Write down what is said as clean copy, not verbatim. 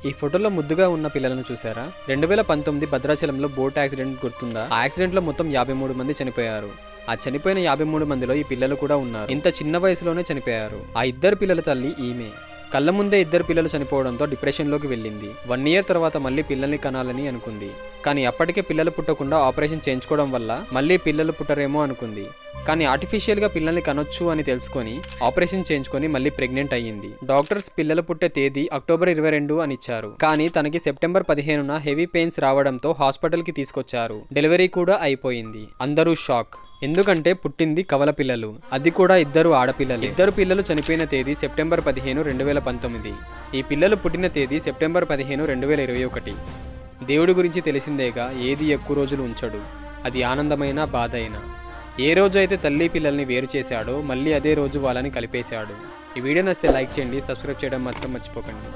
ఈ ఫోటోలో ముద్దుగా ఉన్న పిల్లలను చూసారా? 2019 భద్రాచలంలో బోట్ యాక్సిడెంట్ గుర్తుందా? ఆ యాక్సిడెంట్ లో మొత్తం 53 మంది చనిపోయారు. ఆ చనిపోయిన 53 మందిలో ఈ పిల్లలు కూడా ఉన్నారు. ఇంత చిన్న వయసులోనే చనిపోయారు. ఆ ఇద్దరు పిల్లల తల్లి ఈమె. కళ్ళ ముందే ఇద్దరు పిల్లలు చనిపోవడంతో డిప్రెషన్లోకి వెళ్ళింది. 1 ఇయర్ తర్వాత మళ్ళీ పిల్లల్ని కనాలని అనుకుంది. కానీ అప్పటికే పిల్లలు పుట్టకుండా ఆపరేషన్ చేయించుకోవడం వల్ల మళ్ళీ పిల్లలు పుట్టరేమో అనుకుంది. కానీ ఆర్టిఫిషియల్గా పిల్లల్ని కనొచ్చు అని తెలుసుకొని ఆపరేషన్ చేయించుకొని మళ్ళీ ప్రెగ్నెంట్ అయ్యింది. డాక్టర్స్ పిల్లలు పుట్టే తేదీ అక్టోబర్ 22 అని ఇచ్చారు. కానీ తనకి సెప్టెంబర్ 15న హెవీ పెయిన్స్ రావడంతో హాస్పిటల్కి తీసుకొచ్చారు. డెలివరీ కూడా అయిపోయింది. అందరూ షాక్. ఎందుకంటే పుట్టింది కవల పిల్లలు, అది కూడా ఇద్దరు ఆడపిల్లలు. ఇద్దరు పిల్లలు చనిపోయిన తేదీ సెప్టెంబర్ 15, 2019. ఈ పిల్లలు పుట్టిన తేదీ సెప్టెంబర్ 15, 2021. దేవుడి గురించి తెలిసిందేగా, ఏది ఎక్కువ రోజులు ఉంచడు. అది ఆనందమైన బాధ అయినా. ఏ రోజు అయితే తల్లి పిల్లల్ని వేరు చేశాడో మళ్ళీ అదే రోజు వాళ్ళని కలిపేశాడు. ఈ వీడియో నచ్చితే లైక్ చేయండి, సబ్స్క్రైబ్ చేయడం మాత్రం మర్చిపోకండి.